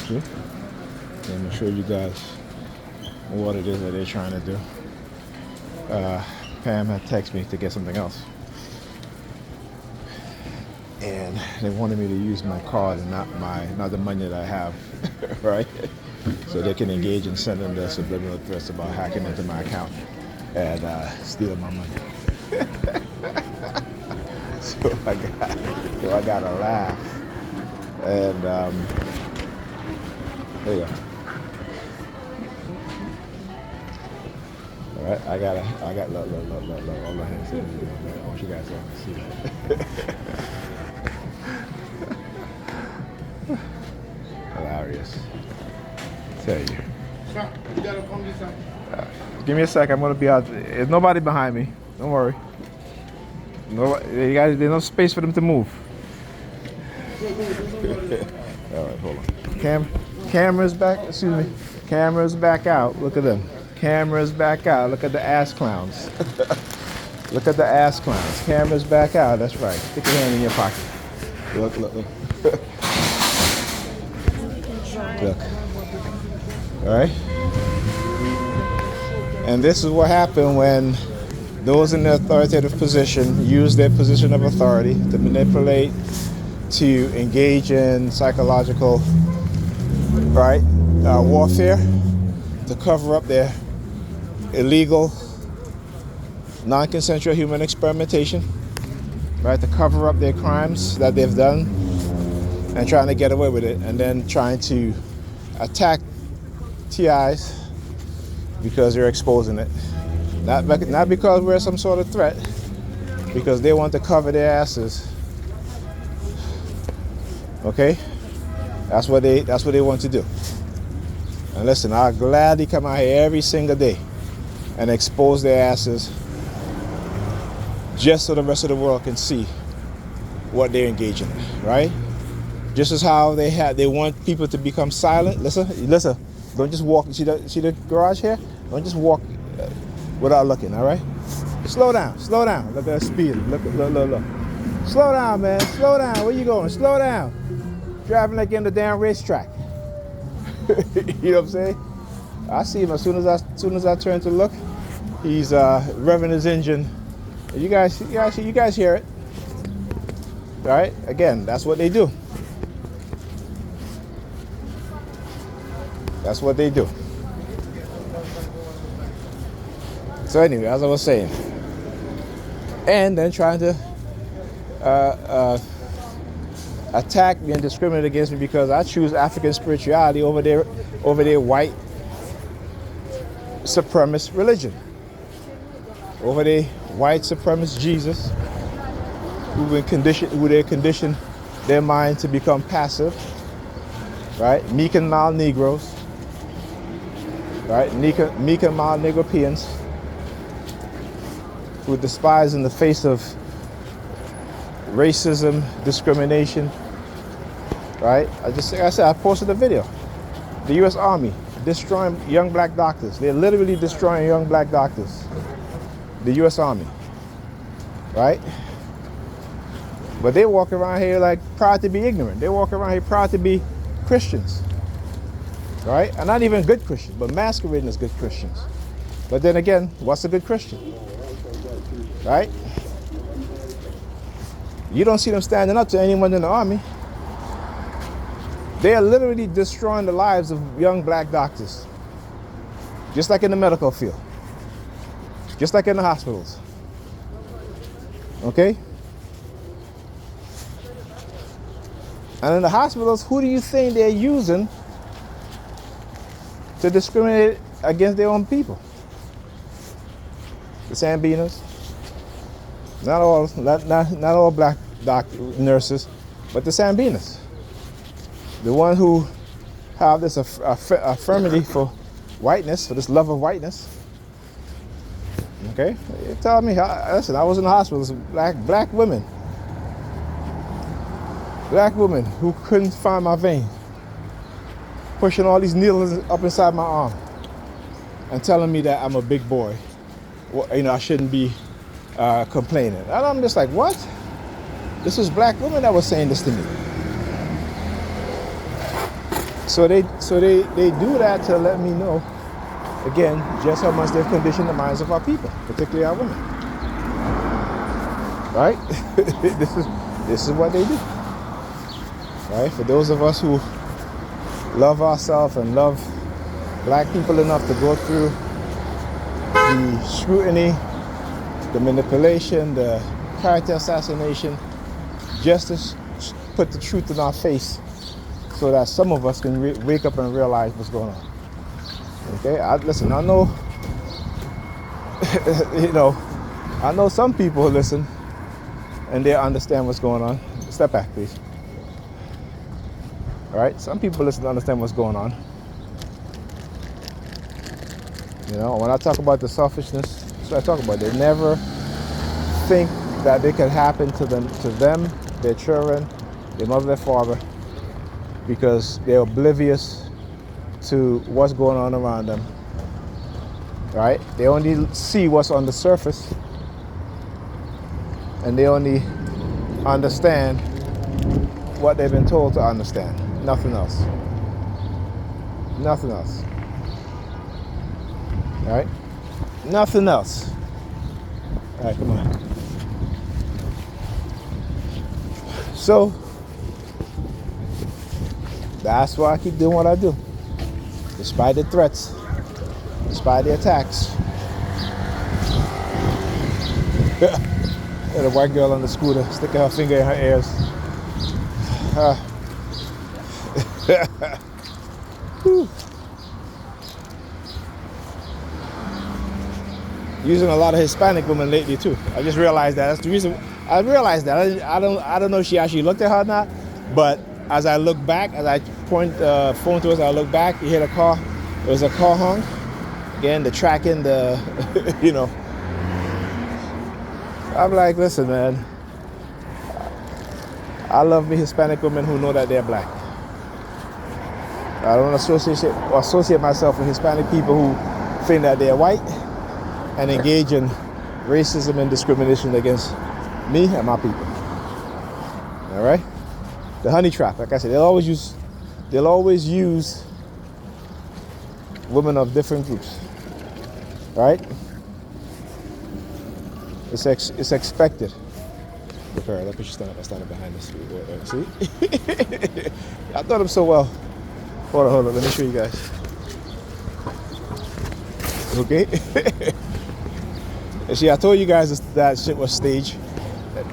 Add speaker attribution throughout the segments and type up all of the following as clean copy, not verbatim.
Speaker 1: See? Let me show you guys what it is that they're trying to do. Pam had texted me to get something else. And they wanted me to use my card and not the money that I have, right? So they can engage in sending their subliminal threats about hacking into my account and stealing my money. so I got to laugh. And there you go. All right, I got look, all the hands. I want you guys to see that. Hilarious. Tell you.
Speaker 2: Sir, you gotta come this side.
Speaker 1: Give me a sec. I'm gonna be out. There's nobody behind me. Don't worry. Nobody. You guys, there's no space for them to move. All right, hold on. Camera's back. Excuse me. Camera's back out. Look at them. Camera's back out. Look at the ass clowns. Look at the ass clowns. Camera's back out. That's right. Stick your hand in your pocket. Look. Look. All right. And this is what happened when those in the authoritative position use their position of authority to manipulate, to engage in psychological, right, warfare, to cover up their illegal, non-consensual human experimentation, right, to cover up their crimes that they've done and trying to get away with it, and then trying to attack TIs because they're exposing it. Not because we're some sort of threat, because they want to cover their asses. Okay? That's what they want to do. And listen, I'll gladly come out here every single day and expose their asses just so the rest of the world can see what they're engaging in, right? Just as how they want people to become silent. Listen, don't just walk. See the garage here? Don't just walk without looking, all right? Slow down. Look at that speed. Look. Slow down, man. Slow down. Where you going? Slow down. Driving like in the damn racetrack. You know what I'm saying? I see him as soon as I turn to look. He's revving his engine. You guys hear it, all right? Again, that's what they do. That's what they do. So anyway, as I was saying, and then trying to attack me and discriminate against me because I choose African spirituality over their white supremacist religion, over their white supremacist Jesus, who they condition their mind to become passive, right? Meek and mild Negroes, right? Meek and mild Negropeans, who despise in the face of racism, discrimination, right? I posted a video. The U.S. Army destroying young black doctors. They're literally destroying young black doctors. The U.S. Army, right? But they walk around here like proud to be ignorant. They walk around here proud to be Christians, right? And not even good Christians, but masquerading as good Christians. But then again, what's a good Christian, right? You don't see them standing up to anyone in the army. They are literally destroying the lives of young black doctors, just like in the medical field, just like in the hospitals. Okay? And in the hospitals, who do you think they're using to discriminate against their own people? The Sambinas. Not all black nurses, but the Sambinas. The one who have this affirmity for whiteness, for this love of whiteness. Okay? You tell me, listen, I was in the hospital, black women. Black women who couldn't find my vein, pushing all these needles up inside my arm and telling me that I'm a big boy. Well, I shouldn't be complaining. And I'm just like, what? This was black women that was saying this to me. So they do that to let me know, again, just how much they've conditioned the minds of our people, particularly our women. Right? this is what they do. Right? For those of us who love ourselves and love black people enough to go through the scrutiny, the manipulation, the character assassination, just to put the truth in our face so that some of us can wake up and realize what's going on. Okay, listen, I know, I know some people listen and they understand what's going on. Step back, please. All right, some people listen to understand what's going on. When I talk about the selfishness, that's what I talk about. They never think that it could happen to them, their children, their mother, their father, because they're oblivious to what's going on around them. Right? They only see what's on the surface, and they only understand what they've been told to understand. Nothing else. Nothing else. All right? Nothing else. All right, come on. So, that's why I keep doing what I do. Despite the threats, despite the attacks. Got a white girl on the scooter sticking her finger in her ears. Using a lot of Hispanic women lately too. I just realized that. That's the reason I realized that. I don't know if she actually looked at her or not, but as I look back, as I point the phone to us, I look back, you hear the car. There was a car honk. Again, the tracking, the I'm like, listen, man. I love me Hispanic women who know that they're black. I don't associate myself with Hispanic people who think that they're white and engage in racism and discrimination against me and my people. All right? The honey trap, like I said, they'll always use women of different groups. Right? It's expected. Look at her, look, she's standing behind us. See? I thought him so well. Hold on, let me show you guys. Okay? And see, I told you guys that shit was staged.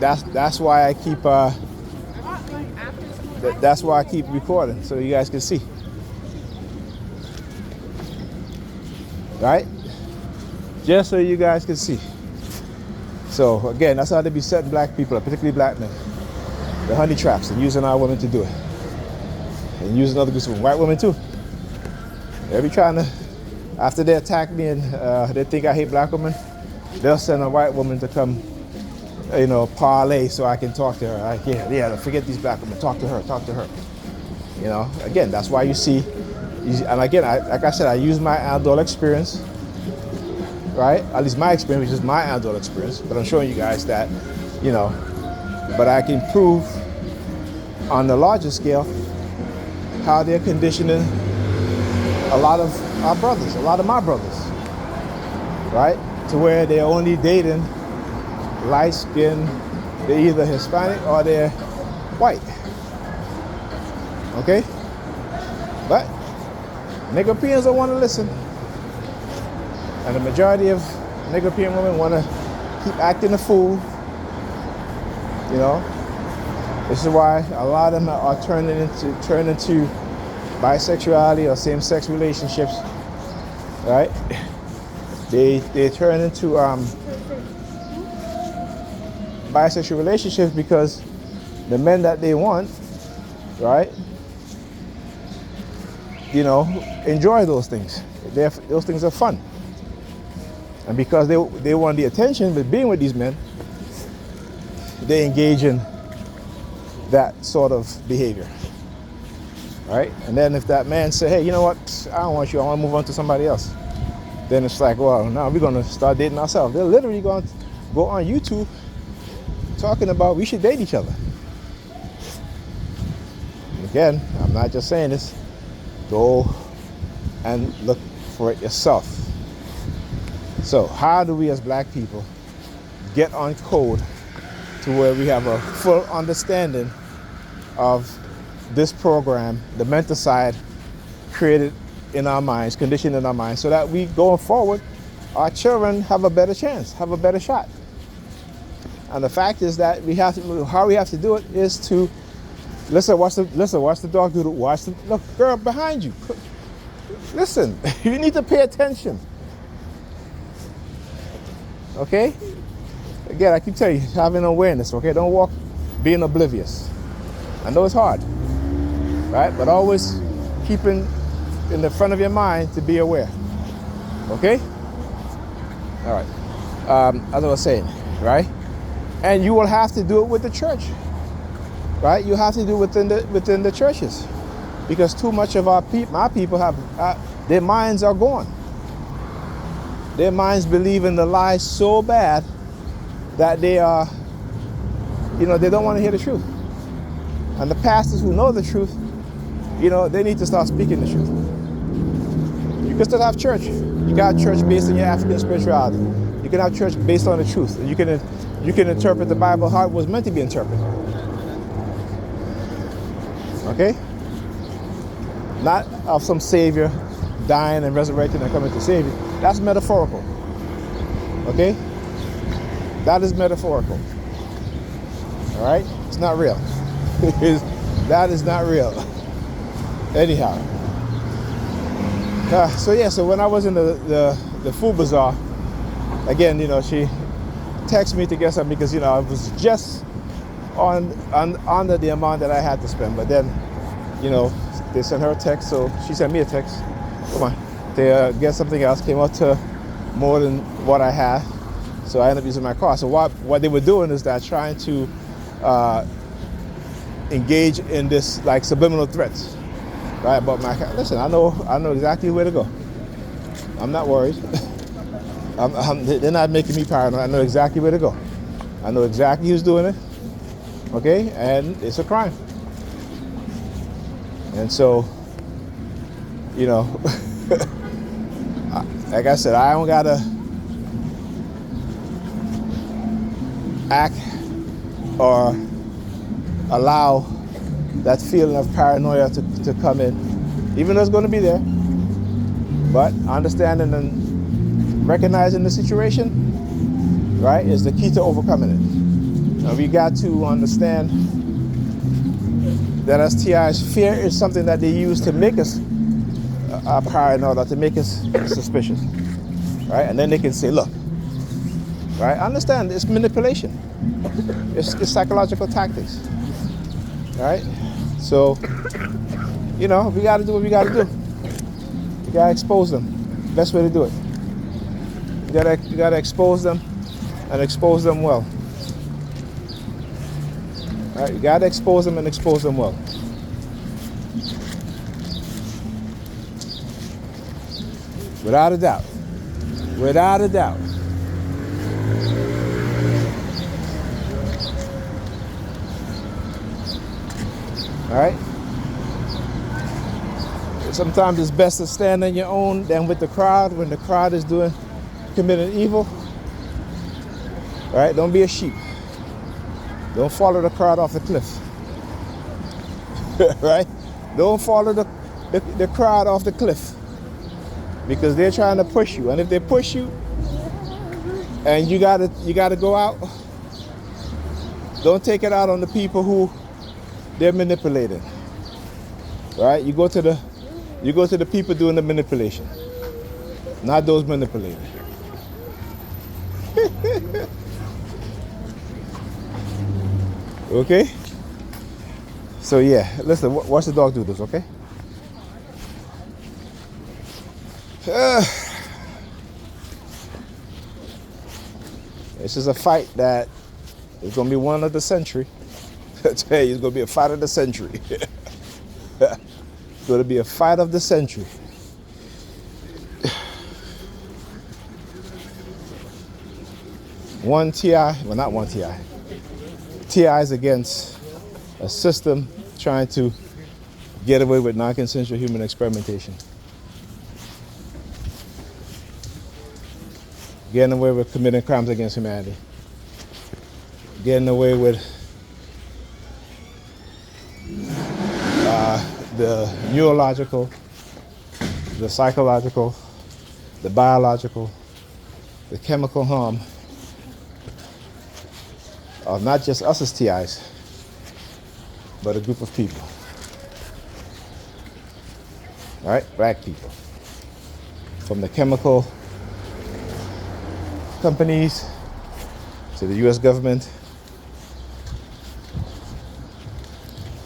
Speaker 1: That's why I keep that's why I keep recording, so you guys can see. Right? Just so you guys can see. So again, that's how they be setting black people up, particularly black men. The honey traps and using our women to do it. And using other groups of white women too. They be trying to, after they attack me and they think I hate black women, they'll send a white woman to come, parlay so I can talk to her. Like, yeah, forget these black women, talk to her. Again, that's why you see, and again, like I said, I use my adult experience, right? At least my experience, which is my adult experience, but I'm showing you guys that, but I can prove on the larger scale how they're conditioning a lot of our brothers, a lot of my brothers, right? To where they're only dating light-skinned, they're either Hispanic or they're white. Okay? But Nigerians don't want to listen. And the majority of Nigerian women want to keep acting a fool. This is why a lot of them are turning into bisexuality or same-sex relationships, right? They turn into bisexual relationships because the men that they want, right, enjoy those things. Those things are fun. And because they want the attention, but being with these men, they engage in that sort of behavior. Right? And then if that man say, hey, you know what, I don't want you, I want to move on to somebody else. Then it's like, well, now we're going to start dating ourselves. They're literally going to go on YouTube talking about we should date each other. Again, I'm not just saying this. Go and look for it yourself. So how do we as black people get on code to where we have a full understanding of this program, the mental side created in our minds, conditioned in our minds, so that we going forward, our children have a better chance, have a better shot. And the fact is that how we have to do it is to watch the dog do it. Look, girl behind you. Listen, you need to pay attention. Okay? Again, I keep telling you, having awareness, okay? Don't walk being oblivious. I know it's hard, right? But always keeping in the front of your mind to be aware. Okay? All right. As I was saying, right? And you will have to do it with the church, right? You have to do it within the churches, because too much of my people have their minds are gone. Their minds believe in the lies so bad that they are, they don't want to hear the truth. And the pastors who know the truth, they need to start speaking the truth. You can still have church. You got church based on your African spirituality. You can have church based on the truth. You can interpret the Bible how it was meant to be interpreted. Okay? Not of some savior dying and resurrecting and coming to save you. That's metaphorical. Okay? That is metaphorical. All right? It's not real. That is not real. Anyhow. So when I was in the Food Bazaar, again, she texted me to get something because, I was just under the amount that I had to spend. But then, they sent her a text, so she sent me a text. Come on. To get something else, came up to more than what I had. So I ended up using my car. So what they were doing is that trying to engage in this like subliminal threats, right? But listen, I know exactly where to go. I'm not worried. They're not making me paranoid. I know exactly where to go. I know exactly who's doing it. Okay, and it's a crime. And so, like I said, I don't gotta act or allow that feeling of paranoia to come in, even though it's going to be there. But understanding and recognizing the situation, right, is the key to overcoming it. Now we got to understand that as TIs, fear is something that they use to make us paranoid or to make us suspicious, right? And then they can say, look, right? Understand, it's manipulation. It's psychological tactics, right? So, we got to do what we got to do. We got to expose them. Best way to do it. You got to expose them and expose them well. All right? You got to expose them and expose them well. Without a doubt. Without a doubt. All right? Sometimes it's best to stand on your own than with the crowd when the crowd is committing evil. All right? Don't be a sheep. Don't follow the crowd off the cliff. Right? Don't follow the crowd off the cliff, because they're trying to push you. And if they push you and you gotta go out, don't take it out on the people who they're manipulating. Right? You go to the people doing the manipulation, not those manipulated. Okay? So yeah, listen, watch the dog do this, okay? This is a fight that is going to be one of the century. I tell you, it's going to be a fight of the century. It's going to be a fight of the century. Not one TI is against a system trying to get away with non-consensual human experimentation, getting away with committing crimes against humanity, getting away with the neurological, the psychological, the biological, the chemical harm of not just us as TIs, but a group of people. All right, black people. From the chemical companies to the U.S. government.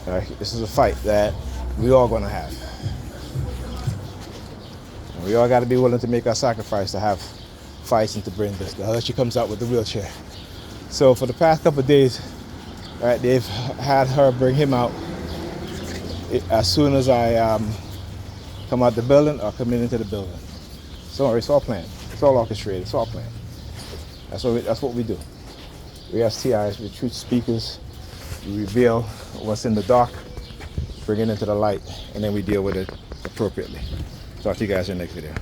Speaker 1: All right, this is a fight that we all gonna have. And we all gotta be willing to make our sacrifice to have fights and to bring this. Unless she comes out with the wheelchair. So for the past couple of days, all right, they've had her bring him out as soon as I come out the building or come into the building. So it's all planned. It's all orchestrated. It's all planned. That's what we do. We as TIs, we truth speakers. We reveal what's in the dark, bring it into the light, and then we deal with it appropriately. Talk to you guys in the next video.